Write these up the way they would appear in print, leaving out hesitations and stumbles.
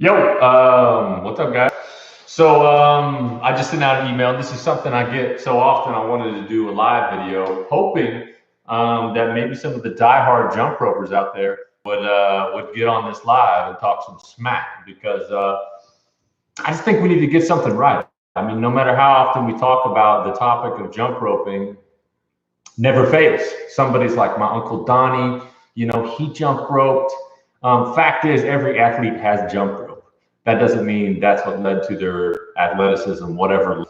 Yo, what's up, guys? So, I just sent out an email. This is something I get so often. I wanted to do a live video, hoping that maybe some of the diehard jump ropers out there would get on this live and talk some smack because I just think we need to get something right. I mean, no matter how often we talk about the topic of jump roping, never fails. Somebody's like my Uncle Donnie, he jump roped. Fact is, every athlete has jump rope. That doesn't mean that's what led to their athleticism, whatever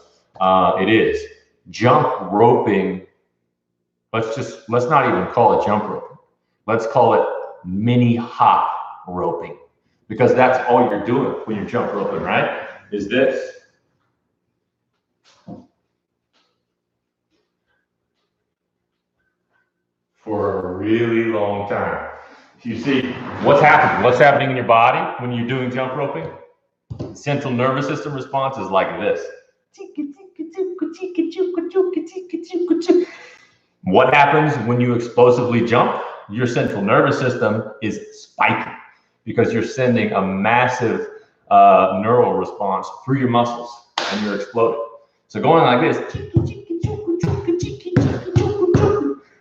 it is. Jump roping, let's not even call it jump roping. Let's call it mini hop roping, because that's all you're doing when you're jump roping, right? Is this. For a really long time. You see what's happening. What's happening in your body when you're doing jump roping? Central nervous system response is like this. What happens when you explosively jump? Your central nervous system is spiking because you're sending a massive neural response through your muscles and you're exploding. So going like this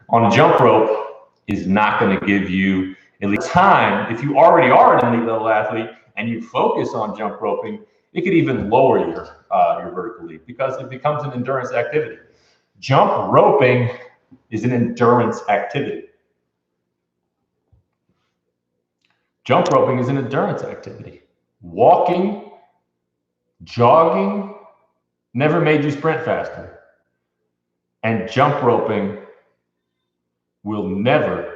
on a jump rope is not going to give you at least time. If you already are an elite level athlete and you focus on jump roping, it could even lower your vertical leap because it becomes an endurance activity. Jump roping is an endurance activity. Jump roping is an endurance activity. Walking, jogging never made you sprint faster. And jump roping will never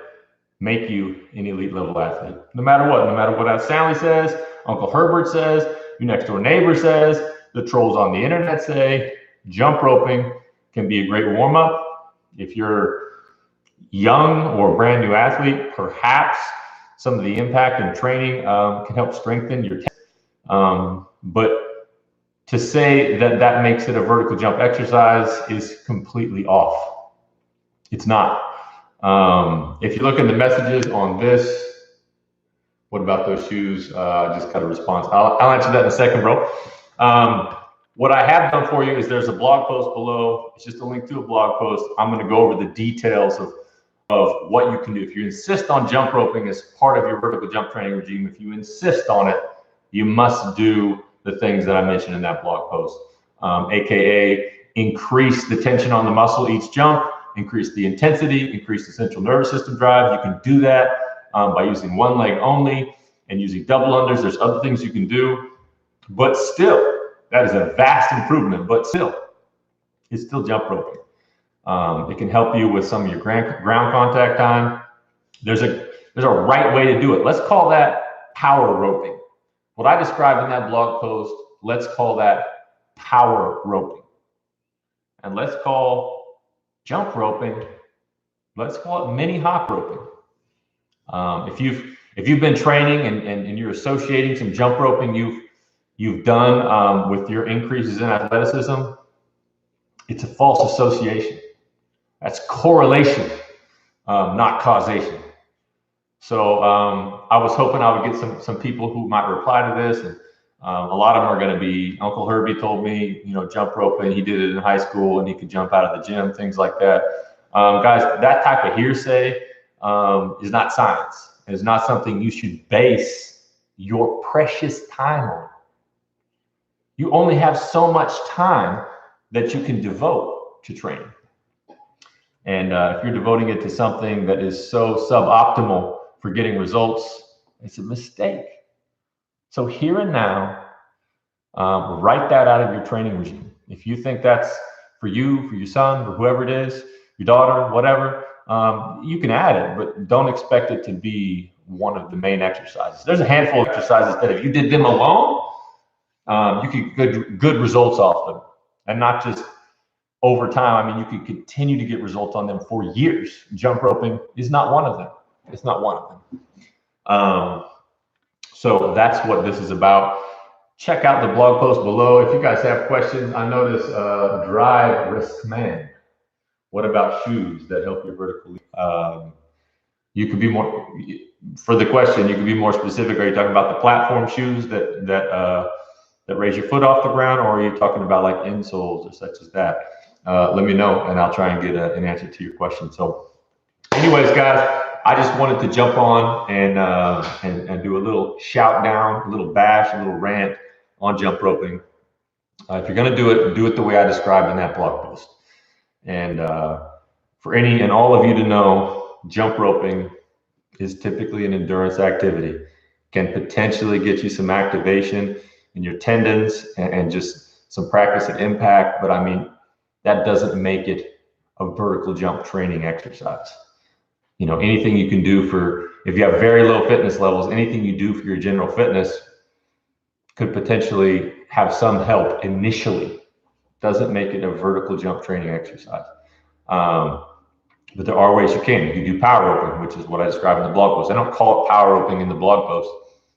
make you an elite level athlete. No matter what Sally says, Uncle Herbert says, your next door neighbor says, the trolls on the internet say, jump roping can be a great warm up. If you're young or a brand new athlete, perhaps some of the impact and training can help strengthen your but to say that makes it a vertical jump exercise is completely off. It's not. If you look at the messages on this, what about those shoes? Just got a response. I'll answer that in a second, bro. What I have done for you is there's a blog post below. It's just a link to a blog post. I'm going to go over the details of what you can do. If you insist on jump roping as part of your vertical jump training regime, if you insist on it, you must do the things that I mentioned in that blog post, AKA increase the tension on the muscle each jump, increase the intensity, increase the central nervous system drive. You can do that by using one leg only and using double unders. There's other things you can do, but still, that is a vast improvement, but still, it's still jump roping. It can help you with some of your ground contact time. There's a right way to do it. Let's call that power roping. What I described in that blog post, let's call that power roping. And let's call jump roping, let's call it mini hop roping. If you've been training and you're associating some jump roping you've done with your increases in athleticism, it's a false association. That's correlation, not causation. So I was hoping I would get some people who might reply to this, and a lot of them are going to be, Uncle Herbie told me, jump roping, he did it in high school and he could jump out of the gym, things like that. Guys, that type of hearsay is not science. It's not something you should base your precious time on. You only have so much time that you can devote to training. And if you're devoting it to something that is so suboptimal for getting results, it's a mistake. So here and now, write that out of your training regime. If you think that's for you, for your son, or whoever it is, your daughter, whatever, you can add it, but don't expect it to be one of the main exercises. There's a handful of exercises that if you did them alone, you could get good results off them, and not just over time. I mean, you could continue to get results on them for years. Jump roping is not one of them. It's not one of them. So that's what this is about. Check out the blog post below. If you guys have questions, I notice Drive Risk Man. What about shoes that help your vertical leap? You could be more, for the question, you could be more specific. Are you talking about the platform shoes that raise your foot off the ground, or are you talking about like insoles or such as that? Let me know, and I'll try and get an answer to your question. So, anyways, guys, I just wanted to jump on and do a little shout down, a little bash, a little rant on jump roping. If you're going to do it the way I described in that blog post. And for any and all of you to know, jump roping is typically an endurance activity. Can potentially get you some activation in your tendons and just some practice at impact. But I mean, that doesn't make it a vertical jump training exercise. You know, anything you can do for, if you have very low fitness levels, anything you do for your general fitness could potentially have some help initially. Doesn't make it a vertical jump training exercise. But there are ways you can. You can do power roping, which is what I described in the blog post. I don't call it power roping in the blog post,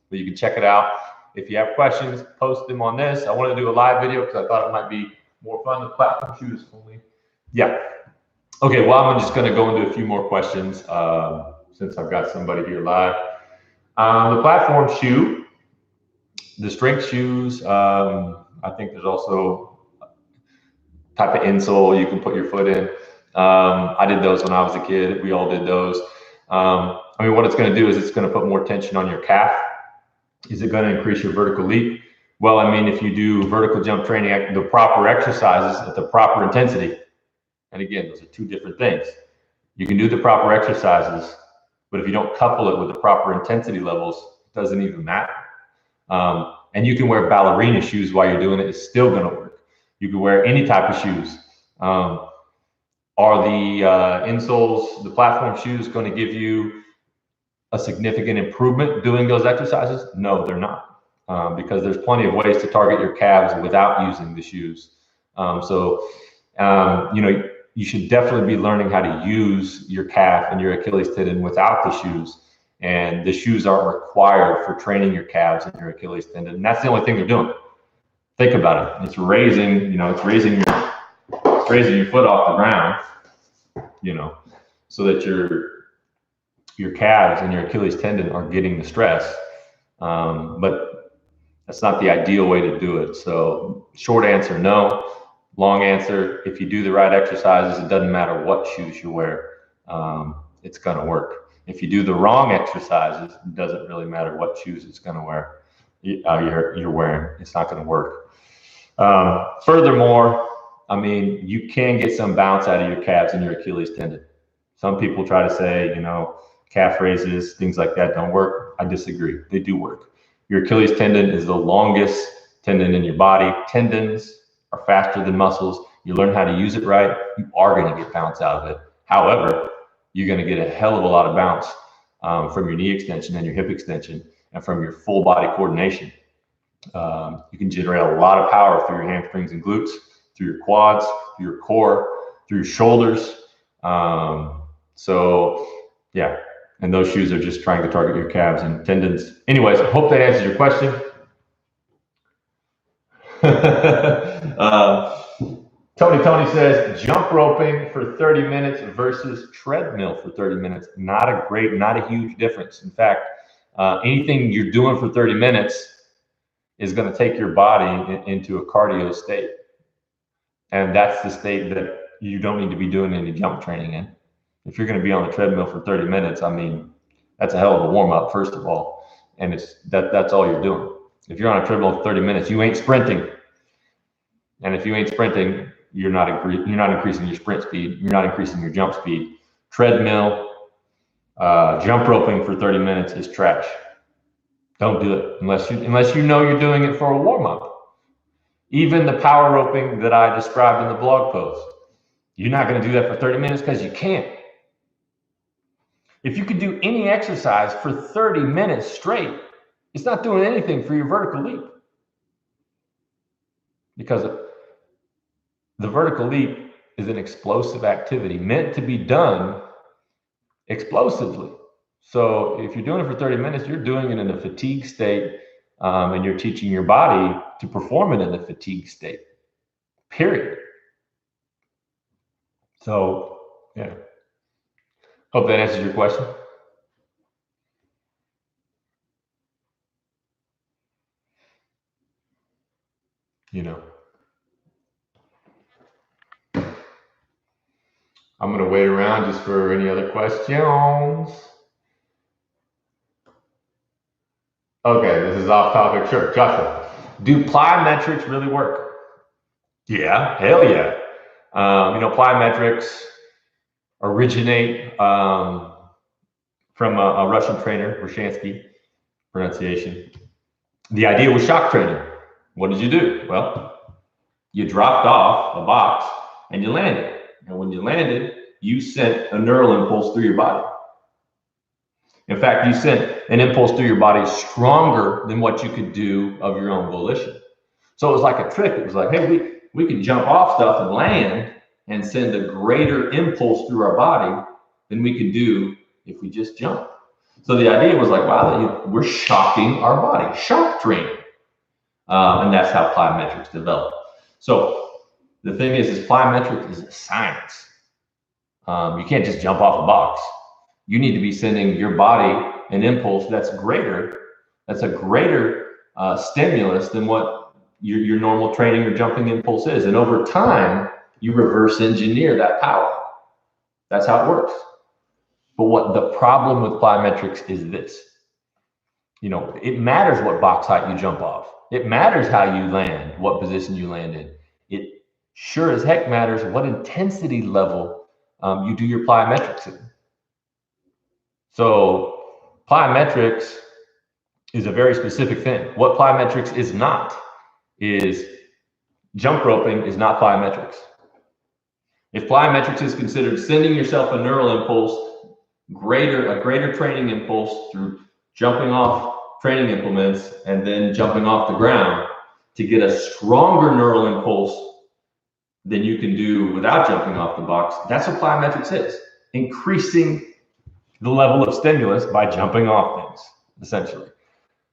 but you can check it out. If you have questions, post them on this. I wanted to do a live video because I thought it might be more fun. The platform shoes only. Yeah. Okay, well, I'm just going to go into a few more questions since I've got somebody here live. The platform shoe, the strength shoes, I think there's also a type of insole you can put your foot in. I did those when I was a kid. We all did those. I mean, what it's going to do is it's going to put more tension on your calf. Is it going to increase your vertical leap? Well, I mean, if you do vertical jump training, the proper exercises at the proper intensity, and again, those are two different things. You can do the proper exercises, but if you don't couple it with the proper intensity levels, it doesn't even matter. And you can wear ballerina shoes while you're doing it. It's still going to work. You can wear any type of shoes. Are the insoles, the platform shoes, going to give you a significant improvement doing those exercises? No, they're not, because there's plenty of ways to target your calves without using the shoes. You know, you should definitely be learning how to use your calf and your Achilles tendon without the shoes. And the shoes aren't required for training your calves and your Achilles tendon. And that's the only thing they're doing. Think about it. It's raising, you know, it's raising your foot off the ground, you know, so that your calves and your Achilles tendon are getting the stress. But that's not the ideal way to do it. So short answer, no. Long answer, if you do the right exercises, it doesn't matter what shoes you wear, it's going to work. If you do the wrong exercises, it doesn't really matter what shoes it's going to wear. You're wearing, it's not going to work. Furthermore, I mean, you can get some bounce out of your calves and your Achilles tendon. Some people try to say, you know, calf raises, things like that don't work. I disagree. They do work. Your Achilles tendon is the longest tendon in your body. Tendons are faster than muscles. You learn how to use it right, you are going to get bounce out of it. However, you're going to get a hell of a lot of bounce from your knee extension and your hip extension and from your full body coordination. You can generate a lot of power through your hamstrings and glutes, through your quads, through your core, through your shoulders. So yeah, and those shoes are just trying to target your calves and tendons. Anyways, I hope that answers your question. Tony says jump roping for 30 minutes versus treadmill for 30 minutes. Not a huge difference. In fact, anything you're doing for 30 minutes is going to take your body into a cardio state. And that's the state that you don't need to be doing any jump training in. If you're going to be on the treadmill for 30 minutes, I mean, that's a hell of a warm up, first of all. And that's all you're doing. If you're on a treadmill for 30 minutes, you ain't sprinting. And if you ain't sprinting, you're not increasing your sprint speed. You're not increasing your jump speed. Treadmill, jump roping for 30 minutes is trash. Don't do it unless you know you're doing it for a warm up. Even the power roping that I described in the blog post, you're not going to do that for 30 minutes because you can't. If you could do any exercise for 30 minutes straight, it's not doing anything for your vertical leap. Because the vertical leap is an explosive activity meant to be done explosively. So if you're doing it for 30 minutes, you're doing it in a fatigue state, and you're teaching your body to perform it in a fatigue state, period. So, yeah. Hope that answers your question. you know. I'm going to wait around just for any other questions. Okay, this is off topic. Sure, Joshua. Do plyometrics really work? Yeah, hell yeah. Plyometrics originate from a Russian trainer, Roshansky, pronunciation. The idea was shock training. What did you do? Well, you dropped off a box and you landed. And when you landed, you sent a neural impulse through your body. In fact, you sent an impulse through your body stronger than what you could do of your own volition. So it was like a trick. It was like, hey, we can jump off stuff and land and send a greater impulse through our body than we can do if we just jump. So the idea was like, wow, we're shocking our body, shock training. And that's how plyometrics developed. So the thing is plyometrics is a science. You can't just jump off a box. You need to be sending your body an impulse that's a greater stimulus than what your normal training or jumping impulse is. And over time, you reverse engineer that power. That's how it works. But what the problem with plyometrics is this. It matters what box height you jump off. It matters how you land, what position you land in. It sure as heck matters what intensity level you do your plyometrics in. So plyometrics is a very specific thing. What plyometrics is not is jump roping is not plyometrics. If plyometrics is considered sending yourself a neural impulse, a greater training impulse through jumping off training implements and then jumping off the ground to get a stronger neural impulse than you can do without jumping off the box, that's what plyometrics is. Increasing the level of stimulus by jumping off things, essentially.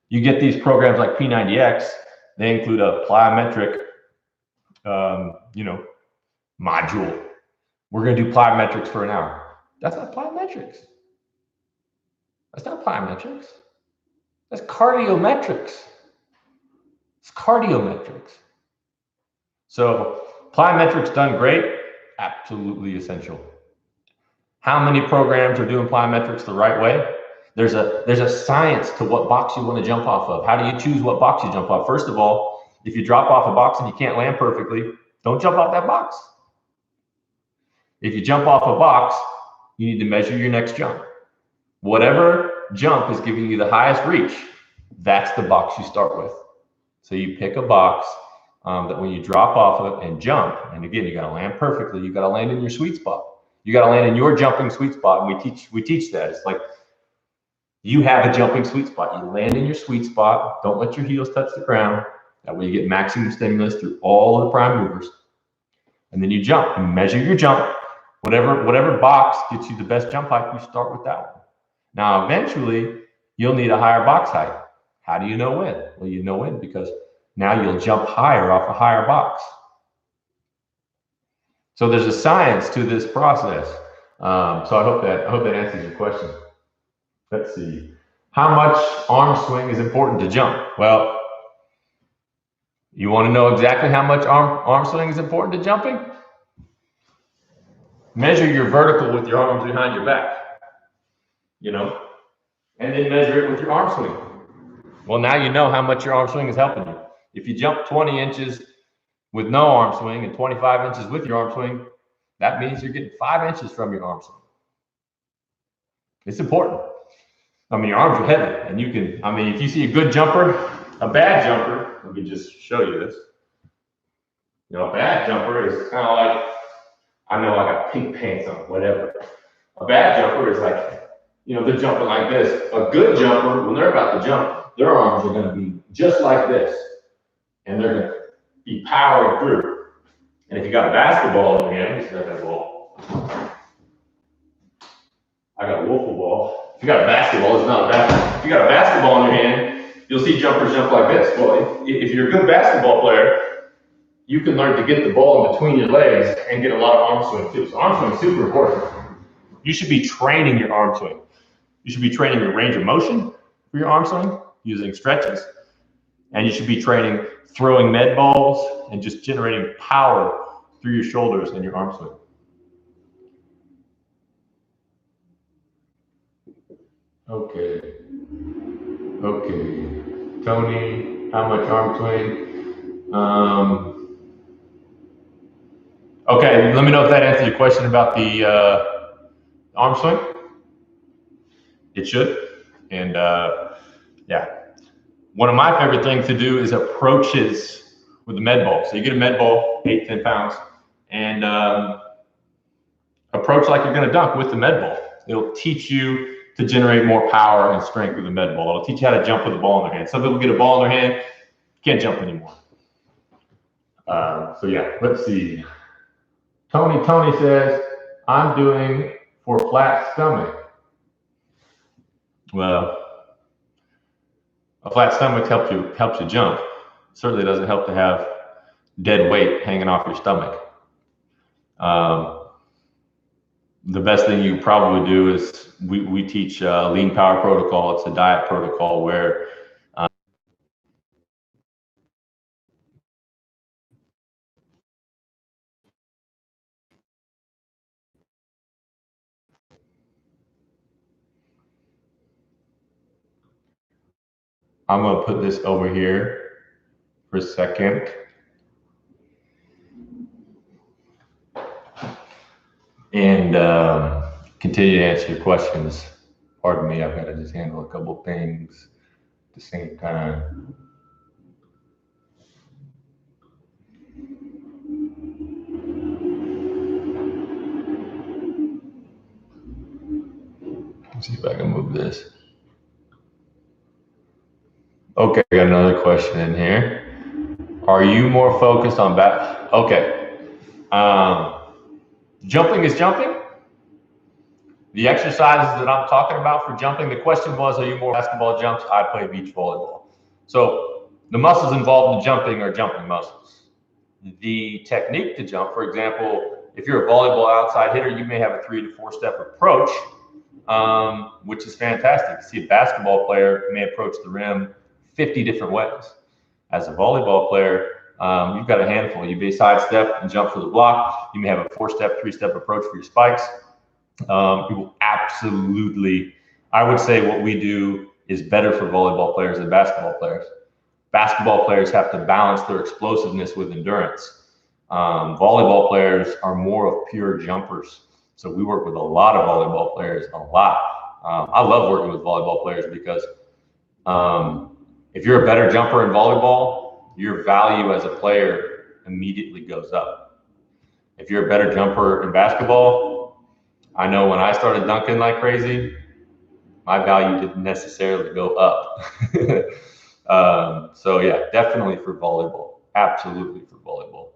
You get these programs like P90X, they include a plyometric, module. We're going to do plyometrics for an hour. That's not plyometrics. That's not plyometrics. That's cardiometrics. It's cardiometrics. So plyometrics done great, absolutely essential. How many programs are doing plyometrics the right way? There's a science to what box you want to jump off of. How do you choose what box you jump off? First of all, if you drop off a box and you can't land perfectly, don't jump off that box. If you jump off a box, you need to measure your next jump. Whatever jump is giving you the highest reach, that's the box you start with. So you pick a box that when you drop off of it and jump, and again, you got to land perfectly. You got to land in your sweet spot. You got to land in your jumping sweet spot. And we teach that. It's like you have a jumping sweet spot. You land in your sweet spot. Don't let your heels touch the ground. That way you get maximum stimulus through all of the prime movers. And then you jump and measure your jump. Whatever box gets you the best jump height, you start with that one. Now, eventually, you'll need a higher box height. How do you know when? Well, you know when because now you'll jump higher off a higher box. So there's a science to this process. So I hope that answers your question. Let's see. How much arm swing is important to jump? Well, you want to know exactly how much arm swing is important to jumping? Measure your vertical with your arms behind your back, and then measure it with your arm swing. Well, now you know how much your arm swing is helping you. If you jump 20 inches with no arm swing and 25 inches with your arm swing, that means you're getting 5 inches from your arm swing. It's important. Your arms are heavy, and you can, if you see a good jumper, a bad jumper, let me just show you this. A bad jumper is kind of like, I know I got pink pants on, whatever. A bad jumper is like, they're jumping like this. A good jumper, when they're about to jump, their arms are going to be just like this. And they're going to be powering through. And if you got a basketball in your hand, just grab that ball. I got a wiffle ball. If you got a basketball, it's not a basketball. If you got a basketball in your hand, you'll see jumpers jump like this. Well, if you're a good basketball player, you can learn to get the ball in between your legs and get a lot of arm swing too. So arm swing is super important. You should be training your arm swing. You should be training your range of motion for your arm swing using stretches. And you should be training throwing med balls and just generating power through your shoulders and your arm swing. Okay. Tony, how much arm swing? Okay, let me know if that answers your question about the arm swing. It should. And yeah. One of my favorite things to do is approaches with the med ball. So you get a med ball, 8, 10 pounds, and approach like you're going to dunk with the med ball. It'll teach you to generate more power and strength with the med ball. It'll teach you how to jump with a ball in their hand. Some people get a ball in their hand, can't jump anymore. So yeah, let's see. Tony says, I'm doing for flat stomach. Well, a flat stomach helps you jump. Certainly doesn't help to have dead weight hanging off your stomach. The best thing you probably do is we teach lean power protocol. It's a diet protocol where I'm going to put this over here for a second. And continue to answer your questions. Pardon me, I've got to just handle a couple things at the same time. Let's see if I can move this. Okay, I got another question in here. Are you more focused on back? Okay. Jumping is jumping. The exercises that I'm talking about for jumping, the question was, are you more basketball jumps? I play beach volleyball. So the muscles involved in jumping are jumping muscles. The technique to jump, for example, if you're a volleyball outside hitter, you may have a 3 to 4 step approach, which is fantastic. You see a basketball player may approach the rim 50 different ways. As a volleyball player, you've got a handful. You may sidestep and jump for the block. You may have a 4-step, 3-step approach for your spikes. You will absolutely, I would say what we do is better for volleyball players than basketball players. Basketball players have to balance their explosiveness with endurance. Volleyball players are more of pure jumpers. So we work with a lot of volleyball players, a lot. I love working with volleyball players because if you're a better jumper in volleyball, your value as a player immediately goes up. If you're a better jumper in basketball, I know when I started dunking like crazy, my value didn't necessarily go up. So yeah, definitely for volleyball. Absolutely for volleyball.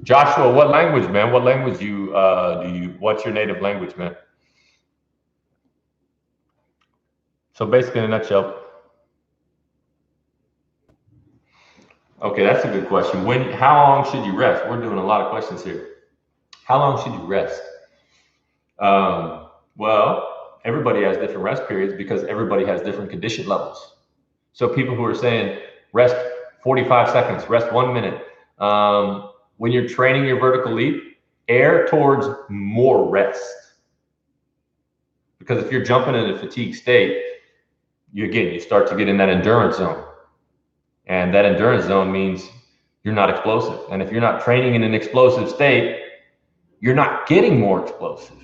Joshua, what language, man? What language do you, what's your native language, man? So basically in a nutshell. Okay, that's a good question. How long should you rest? We're doing a lot of questions here. How long should you rest? Well, everybody has different rest periods because everybody has different condition levels. So people who are saying rest 45 seconds, rest 1 minute. When you're training your vertical leap, err towards more rest. Because if you're jumping in a fatigue state, you start to get in that endurance zone. And that endurance zone means you're not explosive. And if you're not training in an explosive state, you're not getting more explosive.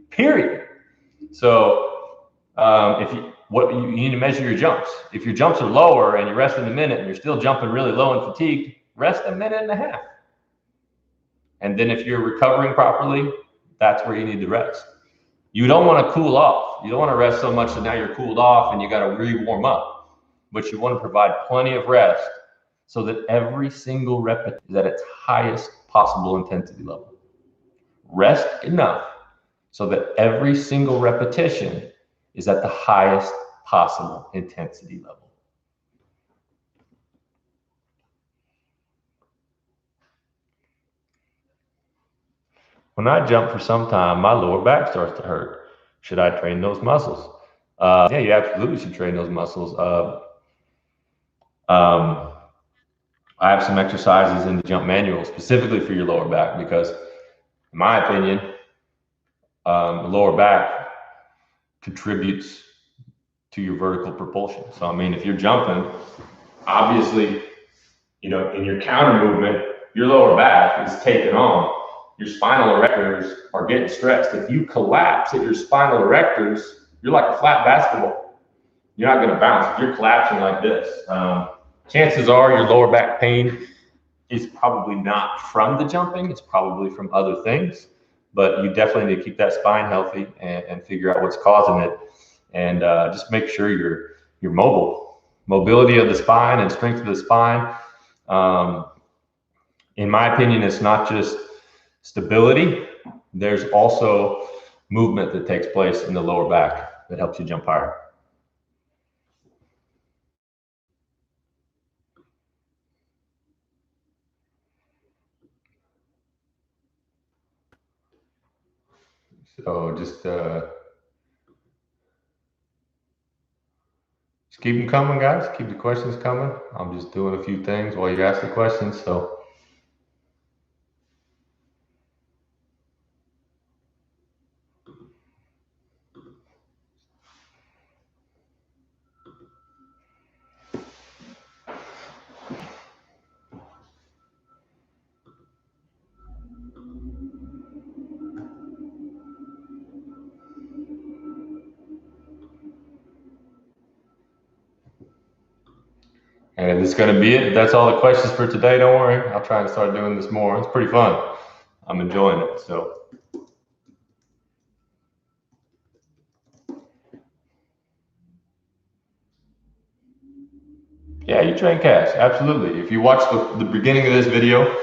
Period. So you need to measure your jumps. If your jumps are lower and you rest in a minute and you're still jumping really low and fatigued, rest a minute and a half. And then if you're recovering properly, that's where you need to rest. You don't want to cool off. You don't want to rest so much that now you're cooled off and you got to re-warm up. But you want to provide plenty of rest so that every single repetition is at its highest possible intensity level. Rest enough so that every single repetition is at the highest possible intensity level. When I jump for some time, my lower back starts to hurt. Should I train those muscles? Yeah, you absolutely should train those muscles. I have some exercises in the jump manual specifically for your lower back because, in my opinion, the lower back contributes to your vertical propulsion. So, I mean, if you're jumping, obviously, you know, in your counter movement, your lower back is taking on. Your spinal erectors are getting stressed. If you collapse at your spinal erectors, you're like a flat basketball. You're not going to bounce. If you're collapsing like this, chances are your lower back pain is probably not from the jumping. It's probably from other things, but you definitely need to keep that spine healthy and figure out what's causing it, and just make sure you're mobile. Mobility of the spine and strength of the spine. In my opinion, it's not just stability. There's also movement that takes place in the lower back that helps you jump higher. So just keep them coming, guys. Keep the questions coming. I'm just doing a few things while you ask the questions. So and it's going to be it. That's all the questions for today. Don't worry. I'll try and start doing this more. It's pretty fun. I'm enjoying it. So, yeah, you train calves. Absolutely. If you watch the beginning of this video,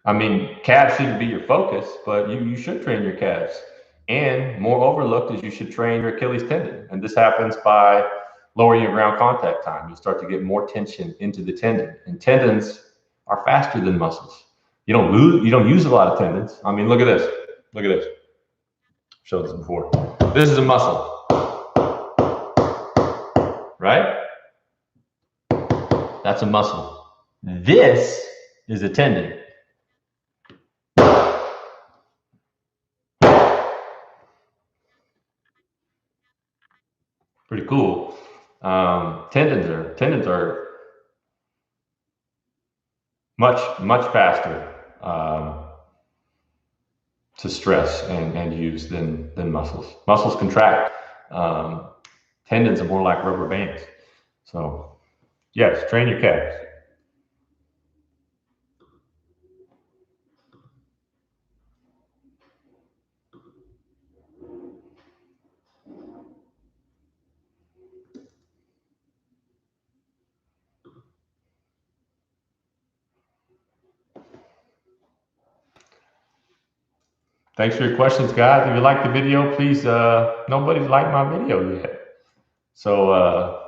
I mean, calves shouldn't be your focus, but you should train your calves. And more overlooked is you should train your Achilles tendon. And this happens by lowering your ground contact time. You start to get more tension into the tendon. And tendons are faster than muscles. You don't use a lot of tendons. I mean, look at this. Look at this. I've showed this before. This is a muscle, right? That's a muscle. This is a tendon. Pretty cool. Tendons are much faster to stress and use than muscles. Muscles contract. Tendons are more like rubber bands. So yes, train your calves. Thanks for your questions, guys. If you like the video, please, nobody's liked my video yet. So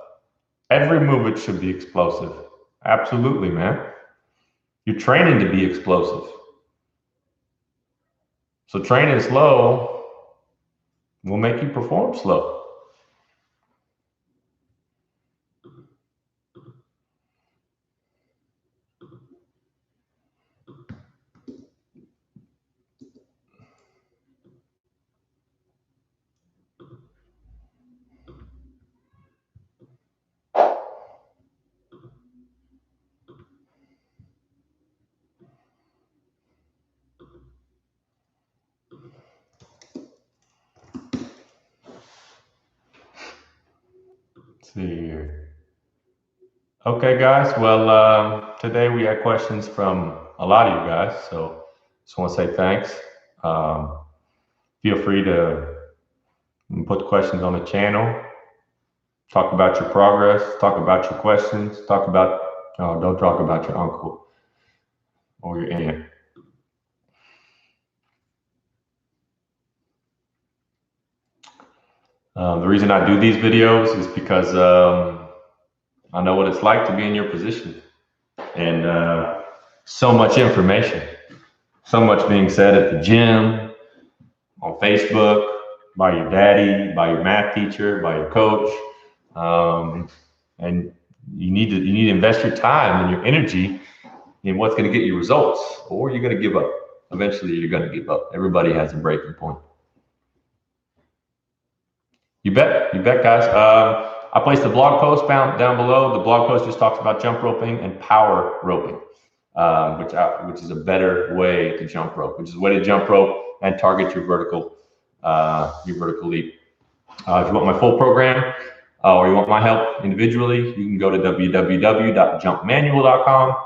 every movement should be explosive. Absolutely, man. You're training to be explosive. So training slow will make you perform slow. Let's see here. Okay, guys. Well, today we had questions from a lot of you guys, so just want to say thanks. Feel free to put questions on the channel. Talk about your progress. Talk about your questions. Don't talk about your uncle or your aunt. The reason I do these videos is because I know what it's like to be in your position, and so much information, so much being said at the gym, on Facebook, by your daddy, by your math teacher, by your coach, and you need to invest your time and your energy in what's going to get you results, or you're going to give up. Eventually, you're going to give up. Everybody has a breaking point. You bet, guys. I placed a blog post down below. The blog post just talks about jump roping and power roping, which is a better way to jump rope, which is a way to jump rope and target your vertical leap. If you want my full program or you want my help individually, you can go to www.jumpmanual.com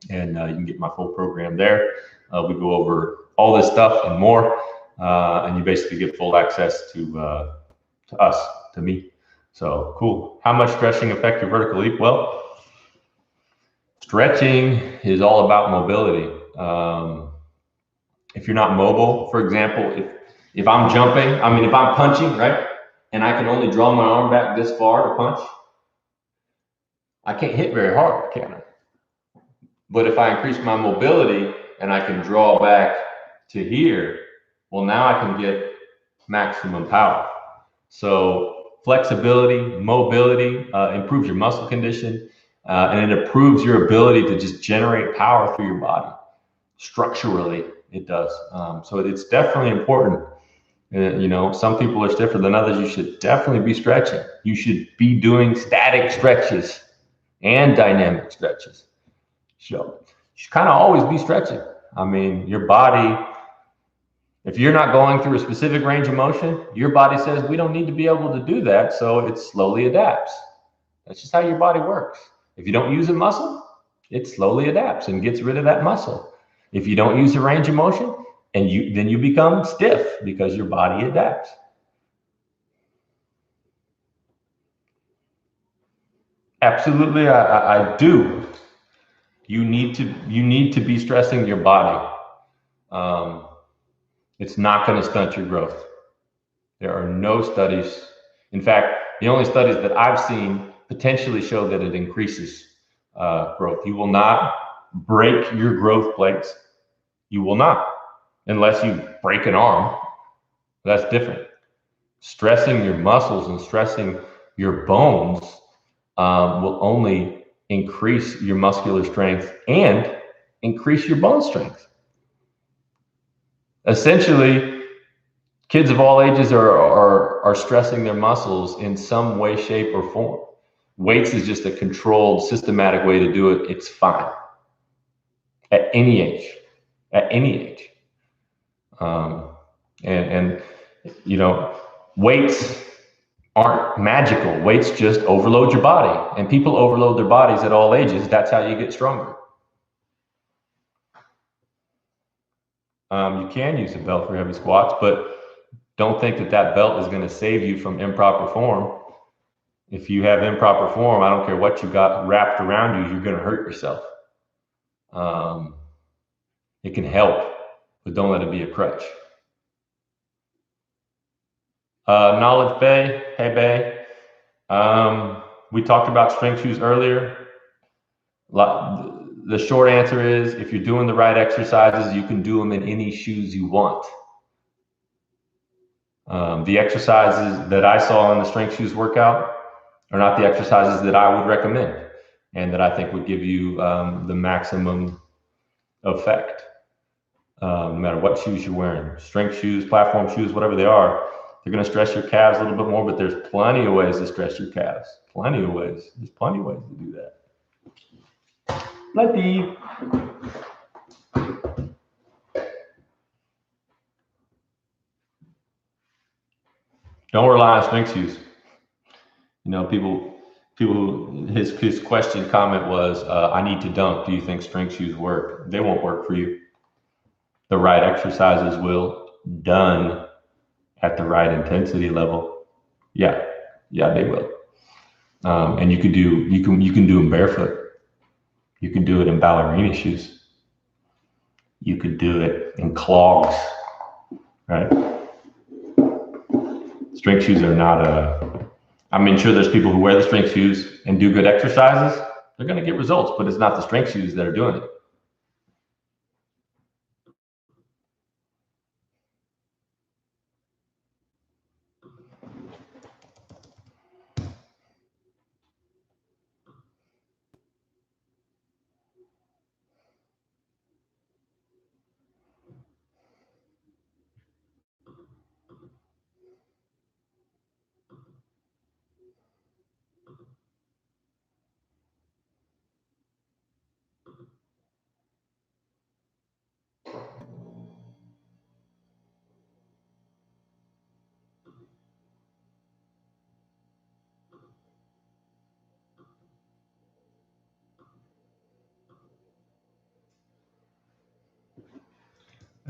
and you can get my full program there. We go over all this stuff and more, and you basically get full access to me. So cool. How much stretching affect your vertical leap? Well, stretching is all about mobility. If you're not mobile, for example, if I'm jumping, if I'm punching, right, and I can only draw my arm back this far to punch, I can't hit very hard, can I? But if I increase my mobility and I can draw back to here, well, now I can get maximum power. So flexibility, mobility improves your muscle condition, and it improves your ability to just generate power through your body. Structurally, it does. So it's definitely important. Some people are stiffer than others. You should definitely be stretching. You should be doing static stretches and dynamic stretches. So you should kind of always be stretching. Your body, if you're not going through a specific range of motion, your body says we don't need to be able to do that, so it slowly adapts. That's just how your body works. If you don't use a muscle, it slowly adapts and gets rid of that muscle. If you don't use a range of motion, then you become stiff because your body adapts. Absolutely, I do. You need to be stressing your body. It's not going to stunt your growth. There are no studies. In fact, the only studies that I've seen potentially show that it increases growth. You will not break your growth plates. You will not, unless you break an arm. That's different. Stressing your muscles and stressing your bones will only increase your muscular strength and increase your bone strength. Essentially, kids of all ages are stressing their muscles in some way, shape, or form. Weights is just a controlled, systematic way to do it. It's fine at any age. Weights aren't magical. Weights just overload your body, and people overload their bodies at all ages. That's how you get stronger. You can use a belt for heavy squats, but don't think that belt is going to save you from improper form. If you have improper form, I don't care what you got wrapped around you, you're going to hurt yourself. It can help, but don't let it be a crutch. Knowledge Bay, hey Bay. We talked about strength shoes earlier. The short answer is, if you're doing the right exercises, you can do them in any shoes you want. The exercises that I saw in the strength shoes workout are not the exercises that I would recommend and that I think would give you the maximum effect. No matter what shoes you're wearing, strength shoes, platform shoes, whatever they are, they're going to stress your calves a little bit more, but there's plenty of ways to stress your calves. Plenty of ways. There's plenty of ways to do that. Plenty. Don't rely on strength shoes. People who his comment was, I need to dunk. Do you think strength shoes work? They won't work for you. The right exercises will, done at the right intensity level. Yeah, they will. And you can do them barefoot. You can do it in ballerina shoes. You could do it in clogs, right? Strength shoes are not sure there's people who wear the strength shoes and do good exercises. They're going to get results, but it's not the strength shoes that are doing it.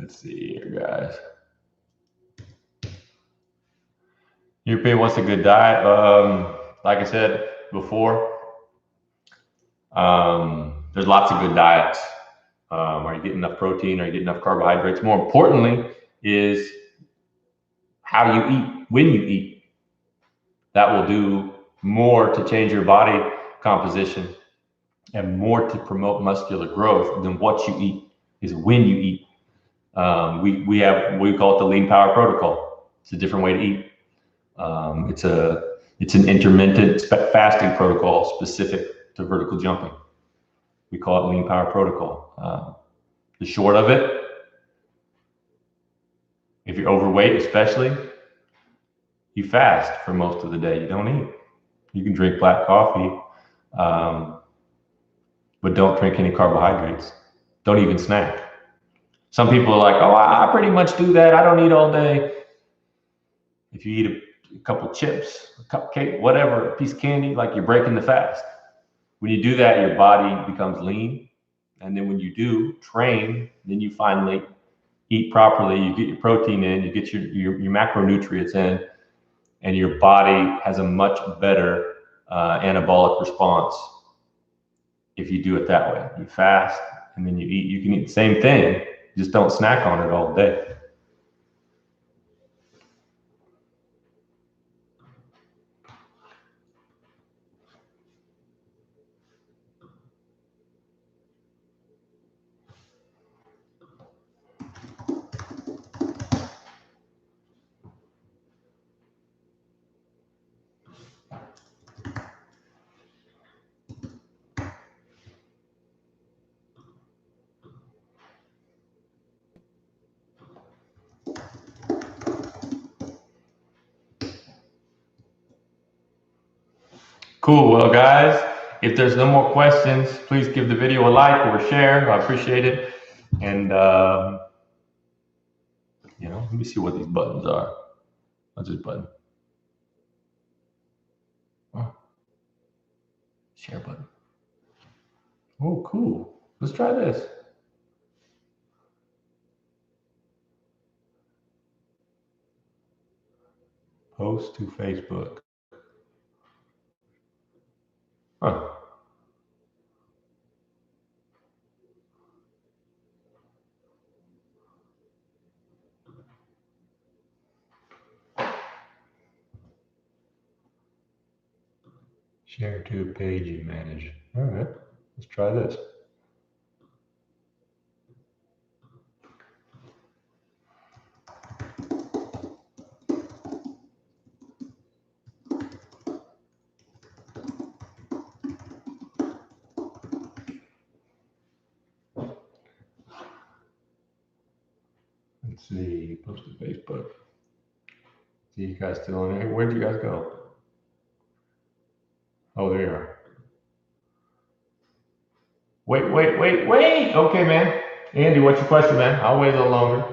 Let's see here, guys. European, what's a good diet? Like I said before, there's lots of good diets. Are you getting enough protein? Are you getting enough carbohydrates? More importantly is how you eat, when you eat. That will do more to change your body composition and more to promote muscular growth than what you eat is when you eat. We call it the lean power protocol. It's a different way to eat. It's an intermittent fasting protocol specific to vertical jumping. We call it lean power protocol. The short of it, if you're overweight especially, you fast for most of the day. You don't eat. You can drink black coffee, but don't drink any carbohydrates. Don't even snack. Some people are like, oh, I pretty much do that. I don't eat all day. If you eat a couple chips, a cupcake, whatever, a piece of candy, like you're breaking the fast. When you do that, your body becomes lean. And then when you do train, then you finally eat properly. You get your protein in, you get your macronutrients in, and your body has a much better anabolic response if you do it that way. You fast and then you eat. You can eat the same thing, just don't snack on it all day. Cool. Well, guys, if there's no more questions, please give the video a like or a share. I appreciate it. And, let me see what these buttons are. What's this button? Oh, share button. Oh, cool. Let's try this. Post to Facebook. Huh. Share to page you manage. All right, let's try this. Let's see, post to Facebook. See you guys still on there. Where'd you guys go? Oh, there you are. Wait. Okay, man. Andy, what's your question, man? I'll wait a little longer.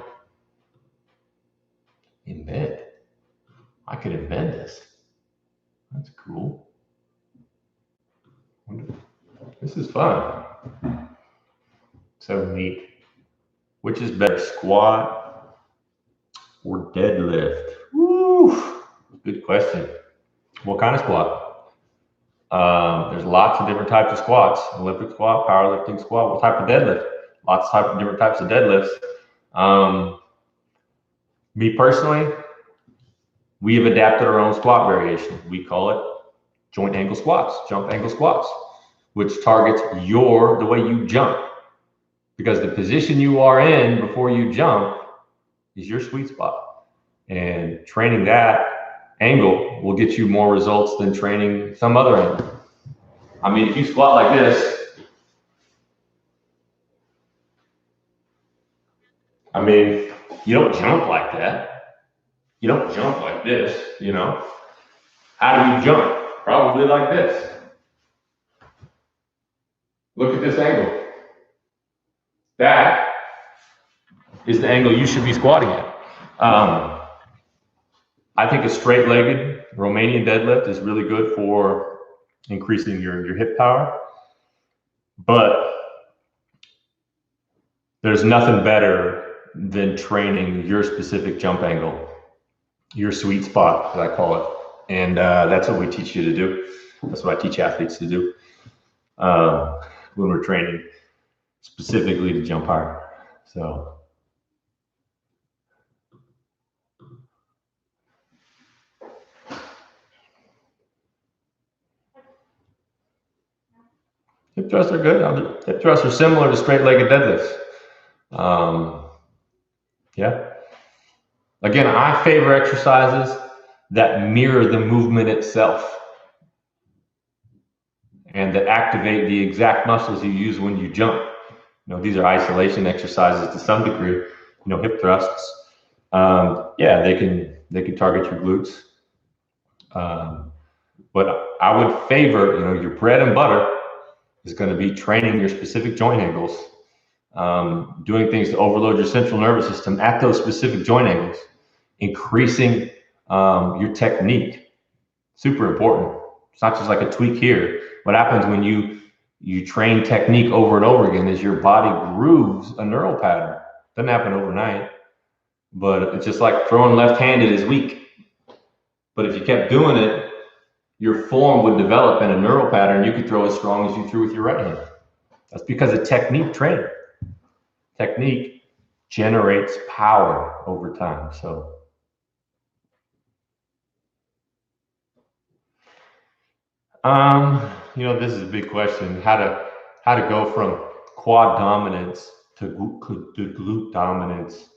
Embed. I could embed this. That's cool. This is fun. So neat. Which is better, squat or deadlift? Woo! Good question. What kind of squat? There's lots of different types of squats. Olympic squat, powerlifting squat. What type of deadlift? Lots of different types of deadlifts. Me personally, we have adapted our own squat variation. We call it joint angle squats, jump angle squats, which targets the way you jump. Because the position you are in before you jump is your sweet spot. And training that angle will get you more results than training some other angle. I mean, if you squat like this, I mean, you don't jump like that. You don't jump like this, How do you jump? Probably like this. Look at this angle. That is the angle you should be squatting at. I think a straight-legged Romanian deadlift is really good for increasing your hip power, but there's nothing better than training your specific jump angle, your sweet spot, as I call it. And that's what we teach you to do. That's what I teach athletes to do when we're training specifically to jump higher. So. Hip thrusts are good. Hip thrusts are similar to straight-legged deadlifts. Yeah. Again, I favor exercises that mirror the movement itself and that activate the exact muscles you use when you jump. These are isolation exercises to some degree. Hip thrusts. Yeah, they can target your glutes. But I would favor, your bread and butter is going to be training your specific joint angles, doing things to overload your central nervous system at those specific joint angles, increasing your technique. Super important. It's not just like a tweak here. What happens when you train technique over and over again is your body grooves a neural pattern. Doesn't happen overnight, but it's just like throwing left-handed is weak. But if you kept doing it, your form would develop in a neural pattern. You could throw as strong as you threw with your right hand. That's because of technique training. Technique generates power over time. So, this is a big question. How to go from quad dominance to glute dominance.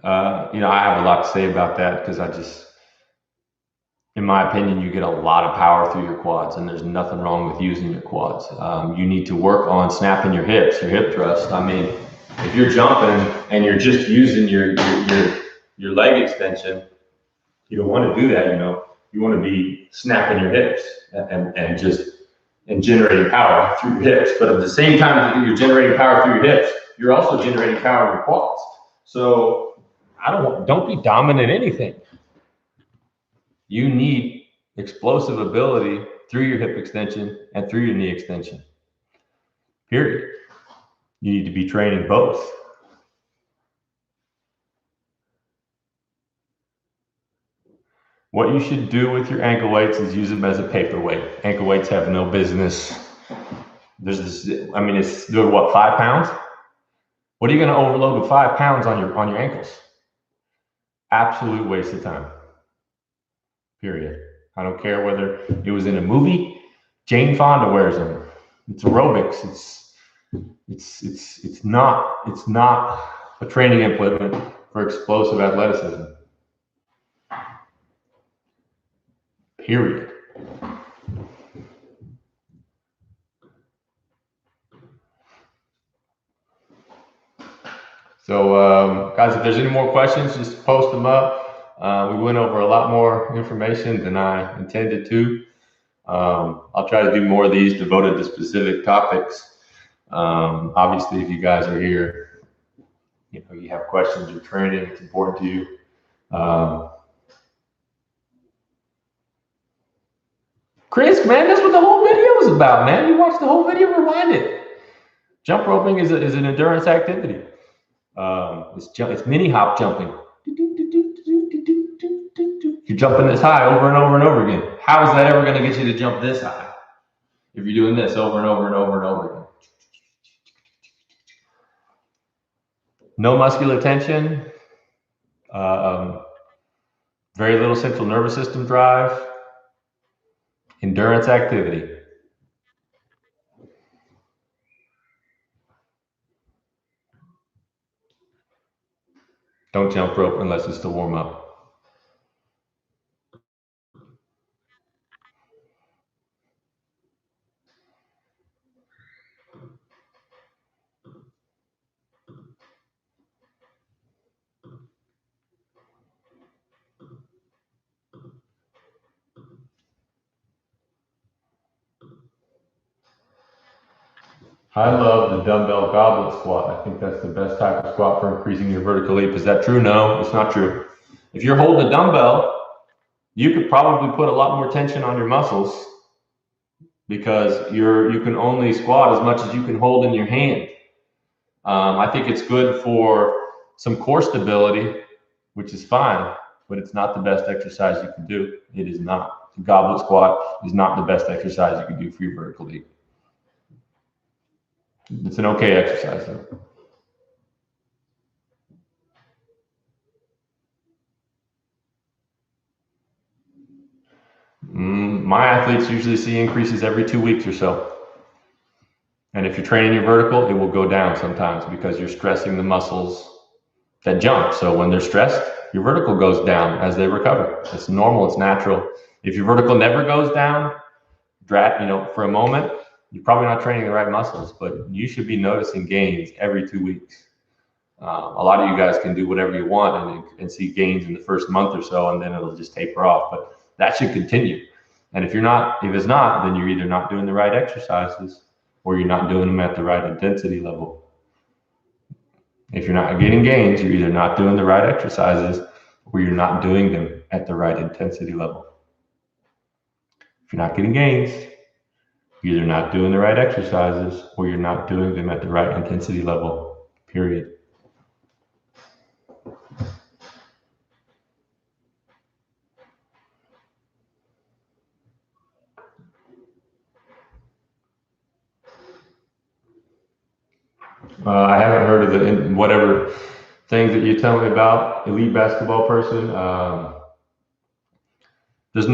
I have a lot to say about that because in my opinion, you get a lot of power through your quads, and there's nothing wrong with using your quads. You need to work on snapping your hips, your hip thrust. I mean, if you're jumping and you're just using your leg extension, you don't want to do that. You want to be snapping your hips and generating power through your hips. But at the same time that you're generating power through your hips, you're also generating power in your quads. So don't be dominant in anything. You need explosive ability through your hip extension and through your knee extension. Period. You need to be training both. What you should do with your ankle weights is use them as a paperweight. Ankle weights have no business. They're what, 5 pounds? What are you going to overload with 5 pounds on your ankles? Absolute waste of time. Period. I don't care whether it was in a movie. Jane Fonda wears them. It's aerobics. It's not a training implement for explosive athleticism. Period. So, guys, if there's any more questions, just post them up. We went over a lot more information than I intended to. I'll try to do more of these devoted to specific topics. Obviously, if you guys are here, you have questions, you're training, it's important to you. Chris, man, that's what the whole video was about, man. You watch the whole video, rewind it. Jump roping is an endurance activity. It's mini hop jumping. You're jumping this high over and over and over again. How is that ever going to get you to jump this high if you're doing this over and over and over and over again? No muscular tension, very little central nervous system drive, endurance activity. Don't jump rope unless it's to warm up. I love the dumbbell goblet squat. I think that's the best type of squat for increasing your vertical leap. Is that true? No, it's not true. If you're holding a dumbbell, you could probably put a lot more tension on your muscles because you can only squat as much as you can hold in your hand. I think it's good for some core stability, which is fine, but it's not the best exercise you can do. It is not. The goblet squat is not the best exercise you can do for your vertical leap. It's an okay exercise though. My athletes usually see increases every 2 weeks or so. And if you're training your vertical, it will go down sometimes because you're stressing the muscles that jump. So when they're stressed, your vertical goes down as they recover. It's normal, it's natural. If your vertical never goes down, for a moment, you're probably not training the right muscles, but you should be noticing gains every 2 weeks. A lot of you guys can do whatever you want and see gains in the first month or so, and then it'll just taper off. But that should continue. And if it's not, then you're either not doing the right exercises or you're not doing them at the right intensity level. If you're not getting gains, you're either not doing the right exercises or you're not doing them at the right intensity level. If you're not getting gains, you're either not doing the right exercises or you're not doing them at the right intensity level, period. I haven't heard of whatever things that you tell me about elite basketball person. There's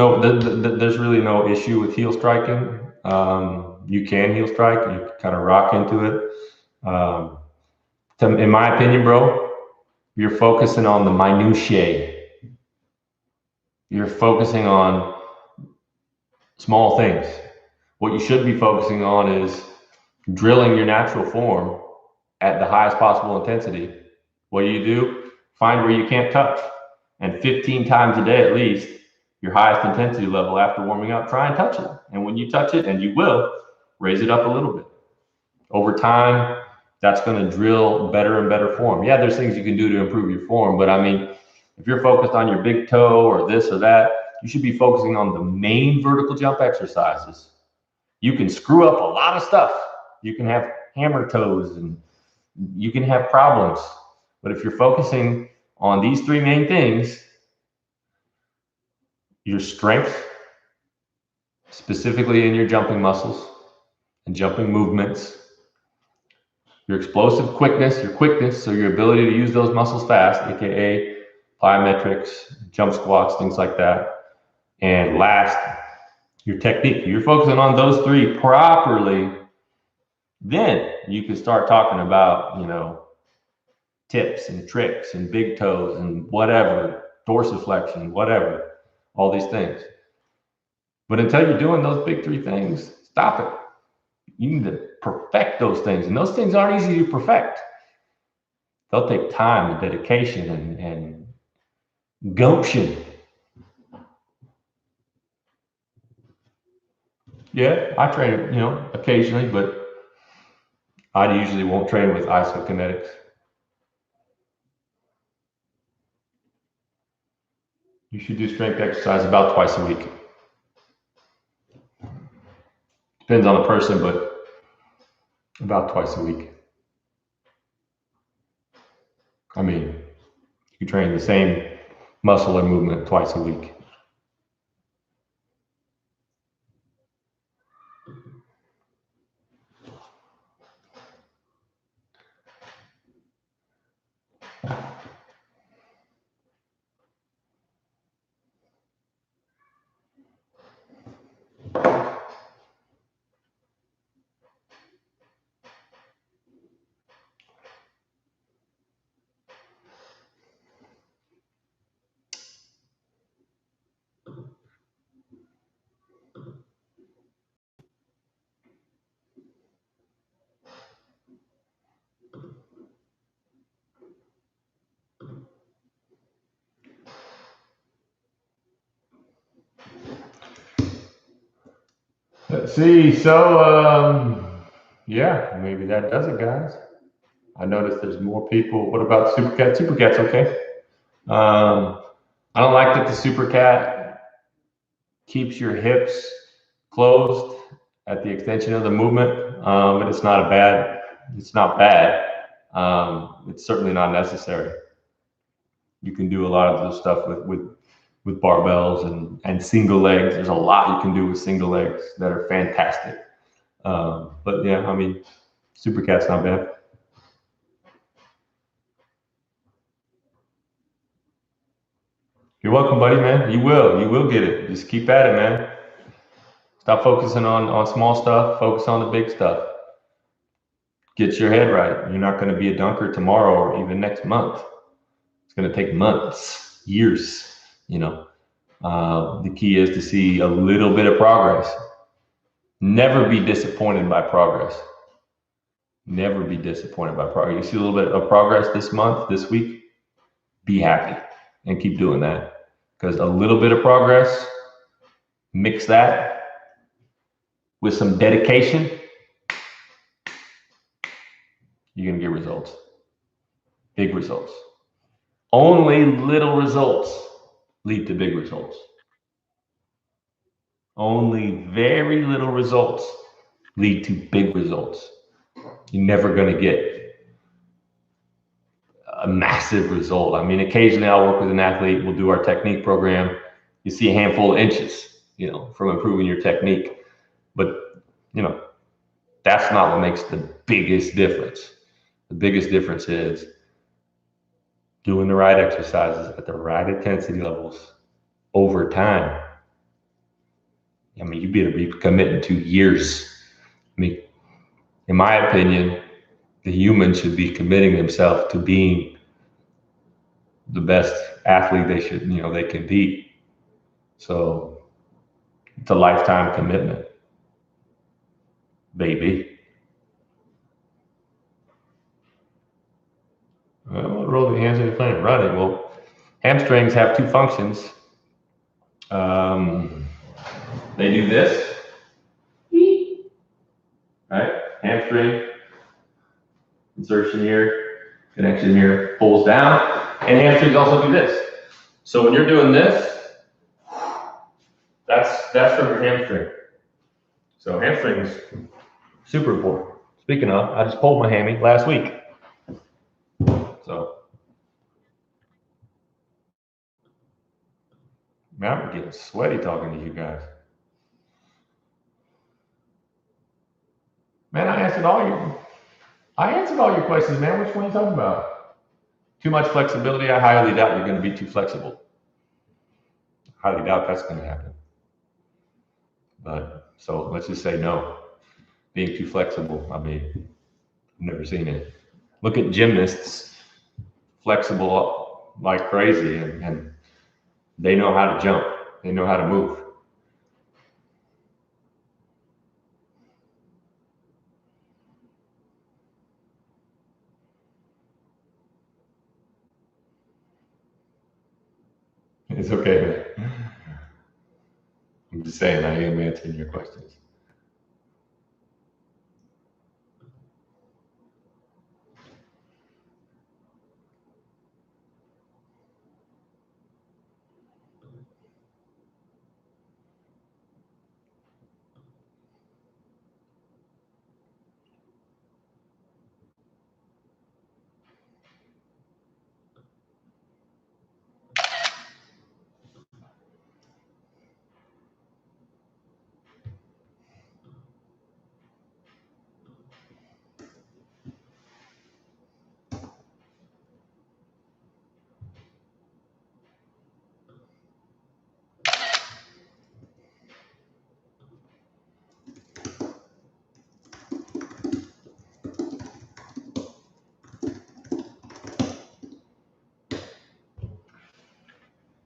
really no issue with heel striking. You can heel strike. You kind of rock into it. In my opinion, bro, you're focusing on the minutiae. You're focusing on small things. What you should be focusing on is drilling your natural form at the highest possible intensity. What do? Find where you can't touch. And 15 times a day at least, your highest intensity level after warming up, try and touch it. And when you touch it, and you will, raise it up a little bit. Over time, that's going to drill better and better form. Yeah, there's things you can do to improve your form, but I mean, if you're focused on your big toe or this or that, you should be focusing on the main vertical jump exercises. You can screw up a lot of stuff. You can have hammer toes and you can have problems. But if you're focusing on these three main things, your strength, specifically in your jumping muscles and jumping movements, your explosive quickness, so your ability to use those muscles fast, aka plyometrics, jump squats, things like that. And last, your technique. You're focusing on those three properly, then you can start talking about, tips and tricks and big toes and whatever, dorsiflexion, whatever, all these things. But until you're doing those big three things, stop it. You need to perfect those things. And those things aren't easy to perfect. They'll take time and dedication and gumption. Yeah, I train, occasionally, but I usually won't train with isokinetics. You should do strength exercise about twice a week. Depends on the person, but about twice a week. I mean, you train the same muscle or movement twice a week. Let's see. So, yeah, maybe that does it, guys. I noticed there's more people. What about Supercat? Supercat's okay. I don't like that the Supercat keeps your hips closed at the extension of the movement, but it's not bad. It's certainly not necessary. You can do a lot of this stuff with barbells and single legs. There's a lot you can do with single legs that are fantastic. But yeah, I mean, Supercat's not bad. You're welcome, buddy, man. You will get it. Just keep at it, man. Stop focusing on small stuff. Focus on the big stuff. Get your head right. You're not going to be a dunker tomorrow or even next month. It's going to take months, years. The key is to see a little bit of progress. Never be disappointed by progress. Never be disappointed by progress. You see a little bit of progress this month, this week, be happy and keep doing that. Because a little bit of progress, mix that with some dedication, you're going to get results. Big results. Only little results lead to big results. Only very little results lead to big results. You're never going to get a massive result. I mean, occasionally I'll work with an athlete, we'll do our technique program. You see a handful of inches, from improving your technique. But, that's not what makes the biggest difference. The biggest difference is doing the right exercises at the right intensity levels over time. I mean, you better be committing to years. I mean, in my opinion, the human should be committing themselves to being the best athlete they can be. So it's a lifetime commitment, baby. Well, roll the hands in the plane, running. Well, hamstrings have two functions. They do this, right? Hamstring, insertion here, connection here, pulls down, and hamstrings also do this. So when you're doing this, that's from your hamstring. So hamstrings, super important. Speaking of, I just pulled my hammy last week. So, man, I'm getting sweaty talking to you guys. Man, I answered all your questions, man. Which one are you talking about? Too much flexibility? I highly doubt you're going to be too flexible. Highly doubt that's going to happen. But so let's just say no. Being too flexible, I mean, I've never seen it. Look at gymnasts, flexible like crazy, and they know how to jump. They know how to move. It's okay, man. I'm just saying I am answering your questions.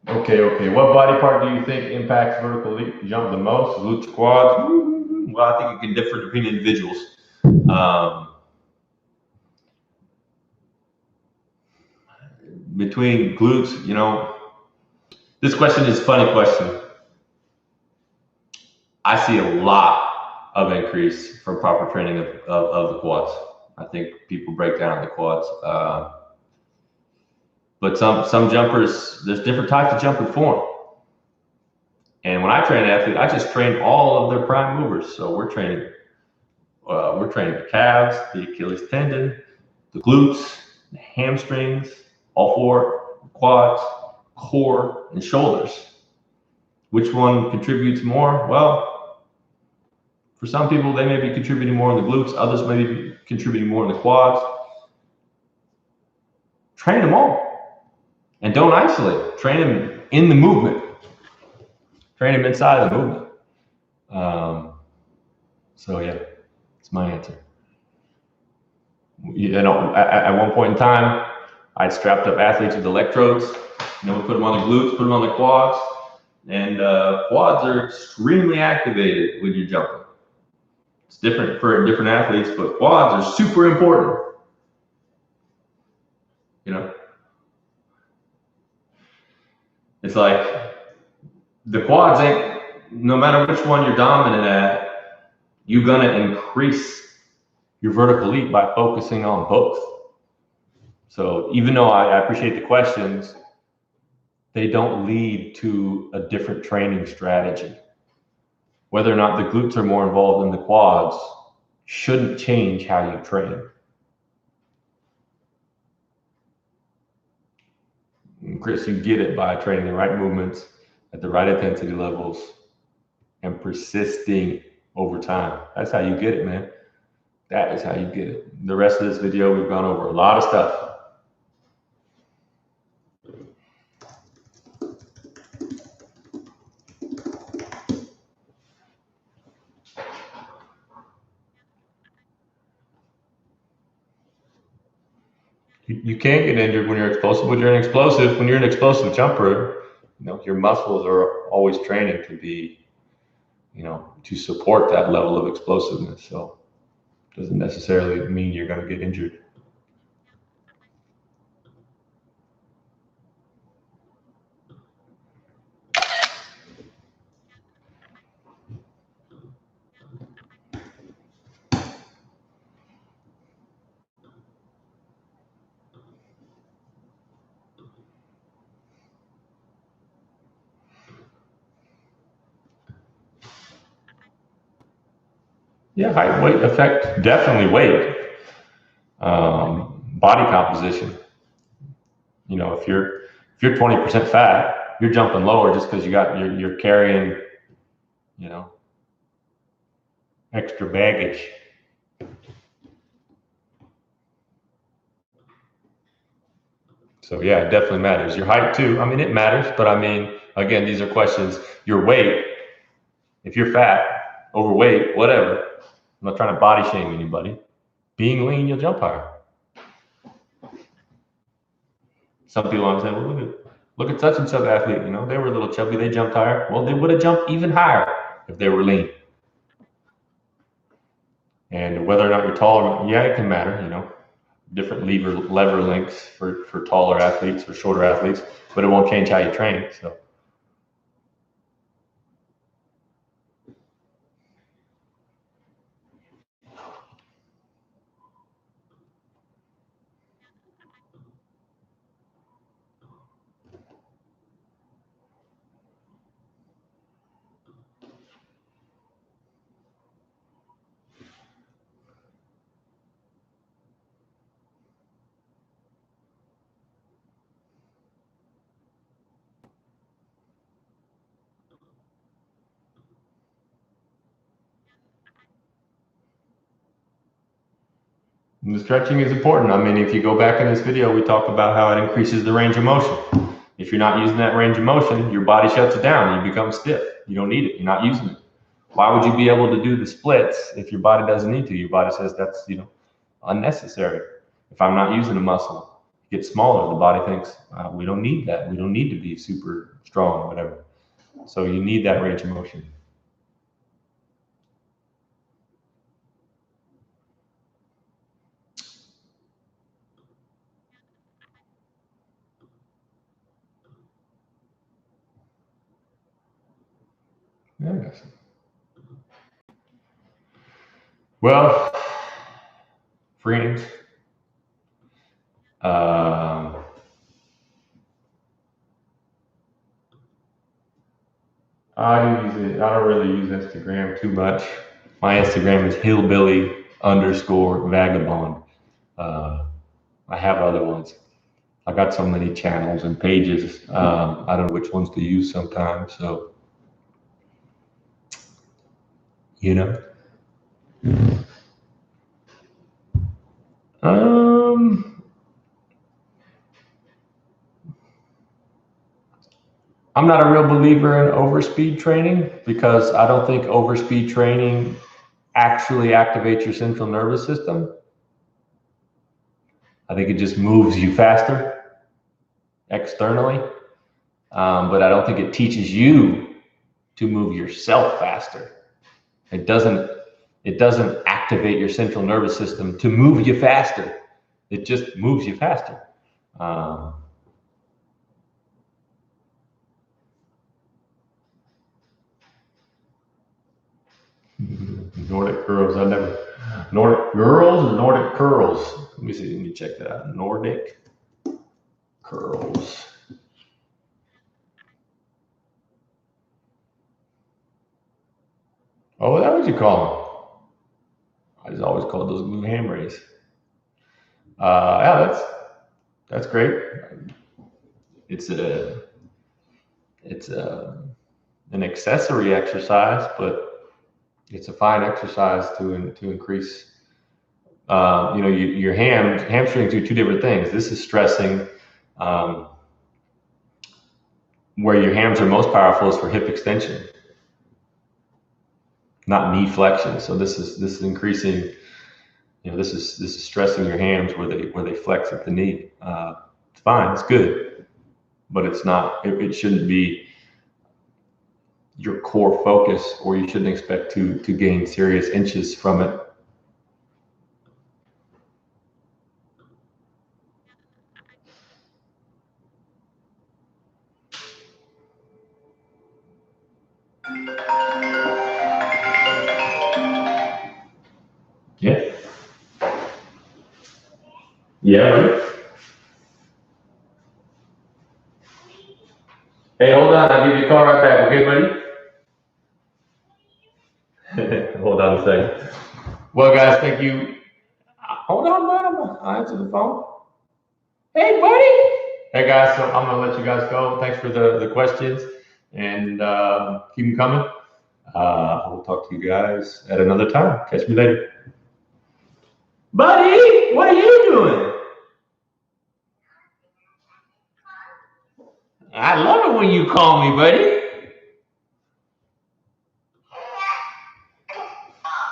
Okay. What body part do you think impacts vertical jump the most? Glutes, quads? Well, I think it can differ between individuals. Between glutes, this question is a funny question. I see a lot of increase from proper training of the quads. I think people break down the quads. But some jumpers, there's different types of jump and form. And when I train an athlete, I just train all of their prime movers. So we're training the calves, the Achilles tendon, the glutes, the hamstrings, all four, quads, core, and shoulders. Which one contributes more? Well, for some people, they may be contributing more in the glutes. Others may be contributing more in the quads. Train them all. And don't isolate. Train them in the movement. Train them inside of the movement. So yeah, that's my answer. You know, at one point in time, I strapped up athletes with electrodes. You know, we put them on the glutes, put them on the quads, and quads are extremely activated when you're jumping. It's different for different athletes, but quads are super important. You know, it's like the quads ain't, no matter which one you're dominant at, you're gonna increase your vertical leap by focusing on both. So even though I appreciate the questions, they don't lead to a different training strategy. Whether or not the glutes are more involved in the quads shouldn't change how you train. And Chris, you get it by training the right movements at the right intensity levels and persisting over time. That's how you get it, man. That is how you get it. The rest of this video, we've gone over a lot of stuff. You can't get injured when you're explosive. When you're an explosive jumper, you know, your muscles are always training to be, you know, to support that level of explosiveness. So it doesn't necessarily mean you're going to get injured. Yeah, height, weight affect, definitely weight. Body composition. You know, if you're 20% fat, you're jumping lower just because you're carrying, you know, extra baggage. So yeah, it definitely matters. Your height too. I mean, it matters, but I mean, again, these are questions. Your weight, if you're fat, overweight, whatever. I'm not trying to body shame anybody. Being lean, you'll jump higher. Some people I'm saying, well, look at such and such athlete. You know, they were a little chubby, they jumped higher. Well, they would have jumped even higher if they were lean. And whether or not you're taller, yeah, it can matter. You know, different lever lengths for taller athletes, for shorter athletes, but it won't change how you train. So. And the stretching is important. I mean, if you go back in this video, we talk about how it increases the range of motion. If you're not using that range of motion, your body shuts it down. You become stiff. You don't need it. You're not using it. Why would you be able to do the splits if your body doesn't need to? Your body says that's, you know, unnecessary. If I'm not using a muscle, it gets smaller. The body thinks we don't need that. We don't need to be super strong or whatever. So you need that range of motion. Yes. Well, friends, I don't really use Instagram too much. My Instagram is hillbilly_vagabond. I have other ones. I got so many channels and pages. I don't know which ones to use sometimes. So, you know. Um, I'm not a real believer in overspeed training because I don't think overspeed training actually activates your central nervous system. I think it just moves you faster externally, but I don't think it teaches you to move yourself faster. It doesn't. It doesn't activate your central nervous system to move you faster. It just moves you faster. Um, Nordic curls. I never. Nordic girls or Nordic curls? Let me see. Let me check that out. Nordic curls. Oh, that what you call them? I just always called those blue ham rays. Yeah, that's great. It's a it's an accessory exercise, but it's a fine exercise to increase. Your hamstrings do two different things. This is stressing. Um, where your hams are most powerful is for hip extension, not knee flexion. So this is increasing. This is stressing your hams where they flex at the knee. It's fine. It's good, but it's not. It shouldn't be your core focus, or you shouldn't expect to gain serious inches from it. Yeah. Yeah. Right. Hey, hold on. I'll give you a call right back. Okay, buddy? Hold on a second. Well, guys, thank you. Hold on, bud. I'll answer the phone. Hey, buddy. Hey, guys. So I'm gonna let you guys go. Thanks for the questions, and keep them coming. I will talk to you guys at another time. Catch me later. Buddy, what are you doing? I love it when you call me, buddy.